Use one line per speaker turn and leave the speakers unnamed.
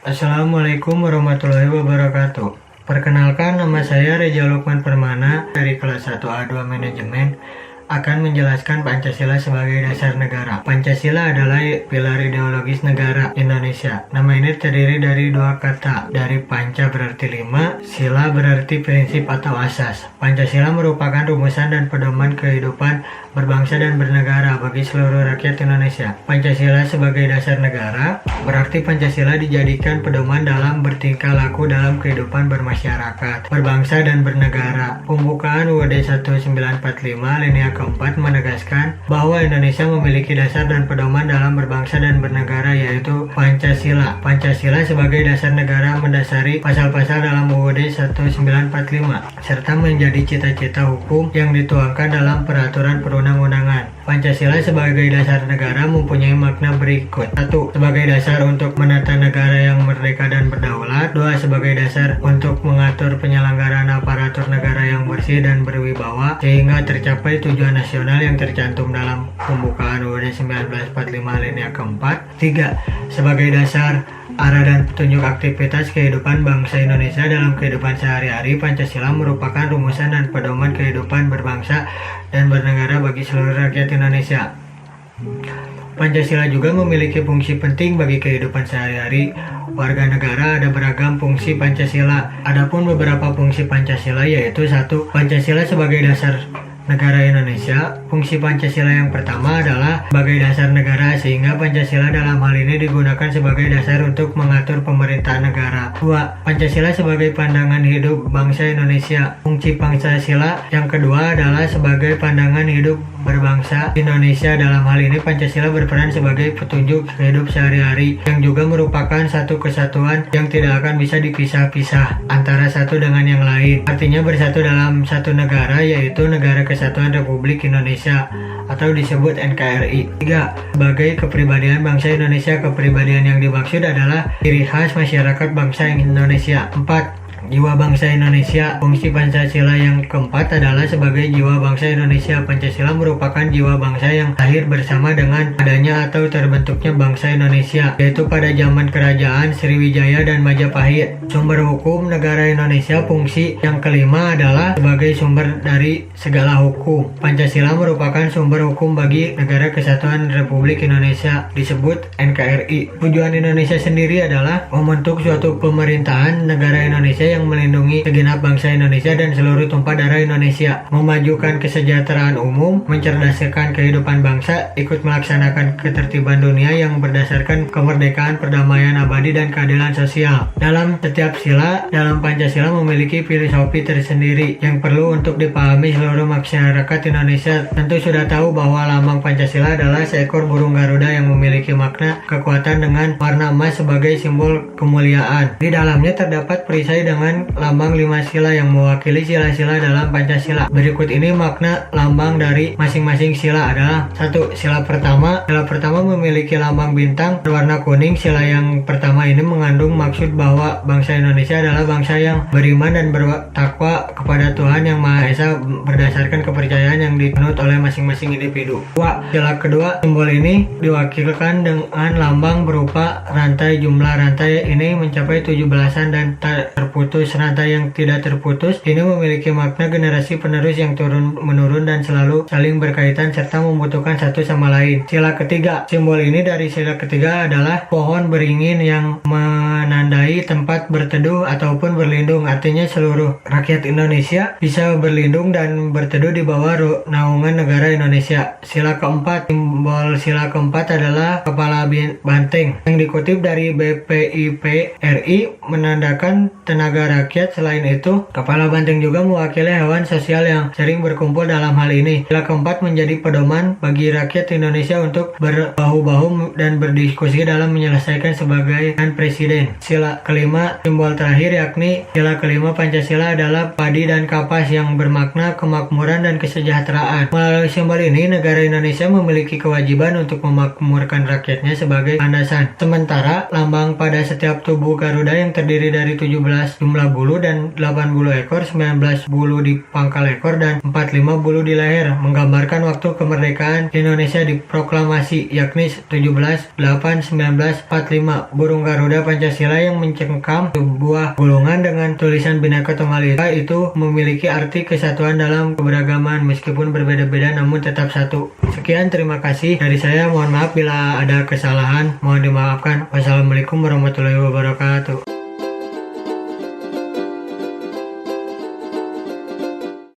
Assalamualaikum warahmatullahi wabarakatuh. Perkenalkan, nama saya Reza Lukman Permana dari kelas 1A2 Manajemen akan menjelaskan Pancasila sebagai dasar negara. Pancasila adalah pilar ideologis negara Indonesia. Nama ini terdiri dari dua kata. Dari panca berarti lima, sila berarti prinsip atau asas. Pancasila merupakan rumusan dan pedoman kehidupan berbangsa dan bernegara bagi seluruh rakyat Indonesia. Pancasila sebagai dasar negara berarti Pancasila dijadikan pedoman dalam bertingkah laku dalam kehidupan bermasyarakat, berbangsa dan bernegara. Pembukaan UUD 1945 Alinea keempat menegaskan bahwa Indonesia memiliki dasar dan pedoman dalam berbangsa dan bernegara, yaitu Pancasila. Pancasila sebagai dasar negara mendasari pasal-pasal dalam UUD 1945 serta menjadi cita-cita hukum yang dituangkan dalam peraturan perundang-undangan. Pancasila sebagai dasar negara mempunyai makna berikut. 1. Sebagai dasar untuk menata negara yang merdeka dan berdaulat. 2. Sebagai dasar untuk mengatur penyelenggaraan aparatur negara yang bersih dan berwibawa sehingga tercapai tujuan nasional yang tercantum dalam pembukaan UUD 1945 Alinea keempat. 3. Sebagai dasar arah dan petunjuk aktivitas kehidupan bangsa Indonesia dalam kehidupan sehari-hari. Pancasila merupakan rumusan dan pedoman kehidupan berbangsa dan bernegara bagi seluruh rakyat Indonesia. Pancasila juga memiliki fungsi penting bagi kehidupan sehari-hari warga negara. Ada beragam fungsi Pancasila. Adapun beberapa fungsi Pancasila yaitu 1. Pancasila sebagai dasar negara Indonesia. Fungsi Pancasila yang pertama adalah sebagai dasar negara, sehingga Pancasila dalam hal ini digunakan sebagai dasar untuk mengatur pemerintahan negara. 2. Pancasila sebagai pandangan hidup bangsa Indonesia. Fungsi Pancasila yang kedua adalah sebagai pandangan hidup berbangsa Indonesia. Dalam hal ini Pancasila berperan sebagai petunjuk hidup sehari-hari yang juga merupakan satu kesatuan yang tidak akan bisa dipisah-pisah antara satu dengan yang lain. Artinya bersatu dalam satu negara, yaitu Negara Kesatuan Republik Indonesia atau disebut NKRI. 3. Sebagai kepribadian bangsa Indonesia. Kepribadian yang dimaksud adalah ciri khas masyarakat bangsa Indonesia. 4. Jiwa bangsa Indonesia. Fungsi Pancasila yang keempat adalah sebagai jiwa bangsa Indonesia. Pancasila merupakan jiwa bangsa yang lahir bersama dengan adanya atau terbentuknya bangsa Indonesia, yaitu pada zaman kerajaan Sriwijaya dan Majapahit. Sumber hukum negara Indonesia. Fungsi yang kelima adalah sebagai sumber dari segala hukum. Pancasila merupakan sumber hukum bagi Negara Kesatuan Republik Indonesia, disebut NKRI. Tujuan Indonesia sendiri adalah membentuk suatu pemerintahan negara Indonesia yang melindungi segenap bangsa Indonesia dan seluruh tumpah darah Indonesia, memajukan kesejahteraan umum, mencerdaskan kehidupan bangsa, ikut melaksanakan ketertiban dunia yang berdasarkan kemerdekaan, perdamaian abadi, dan keadilan sosial. Dalam setiap sila dalam Pancasila memiliki filosofi tersendiri yang perlu untuk dipahami seluruh masyarakat Indonesia. Tentu sudah tahu bahwa lambang Pancasila adalah seekor burung Garuda yang memiliki makna kekuatan dengan warna emas sebagai simbol kemuliaan. Di dalamnya terdapat perisai dengan lambang 5 sila yang mewakili sila-sila dalam Pancasila. Berikut ini makna lambang dari masing-masing sila adalah: 1. Sila pertama. Sila pertama memiliki lambang bintang berwarna kuning. Sila yang pertama ini mengandung maksud bahwa bangsa Indonesia adalah bangsa yang beriman dan bertakwa kepada Tuhan Yang Maha Esa berdasarkan kepercayaan yang dipenut oleh masing-masing individu. 2. Sila kedua. Simbol ini diwakilkan dengan lambang berupa rantai. Jumlah rantai ini mencapai 17-an dan tak terputus. Rantai yang tidak terputus ini memiliki makna generasi penerus yang turun-menurun dan selalu saling berkaitan serta membutuhkan satu sama lain. Sila ketiga. Simbol ini dari sila ketiga adalah pohon beringin yang menandai tempat berteduh ataupun berlindung. Artinya seluruh rakyat Indonesia bisa berlindung dan berteduh di bawah naungan negara Indonesia. Sila keempat. Simbol sila keempat adalah kepala banteng yang dikutip dari BPIP RI menandakan tenaga rakyat. Selain itu, kepala banteng juga mewakili hewan sosial yang sering berkumpul dalam hal ini. Sila keempat menjadi pedoman bagi rakyat Indonesia untuk berbahu-bahu dan berdiskusi dalam menyelesaikan sebagai presiden. Sila kelima. Simbol terakhir yakni sila kelima Pancasila adalah padi dan kapas yang bermakna kemakmuran dan kesejahteraan. Melalui simbol ini, negara Indonesia memiliki kewajiban untuk memakmurkan rakyatnya sebagai landasan. Sementara lambang pada setiap tubuh Garuda yang terdiri dari 17 jumlah bulu dan 80 ekor, 19 bulu di pangkal ekor, dan 45 bulu di leher, menggambarkan waktu kemerdekaan Indonesia diproklamasi, yakni 17/8/1945. Burung Garuda Pancasila Pancasila yang mencengkam sebuah gulungan dengan tulisan Bhinneka Tunggal Ika itu memiliki arti kesatuan dalam keberagaman meskipun berbeda-beda namun tetap satu. Sekian, terima kasih dari saya. Mohon maaf bila ada kesalahan, mohon dimaafkan. Wassalamualaikum warahmatullahi wabarakatuh.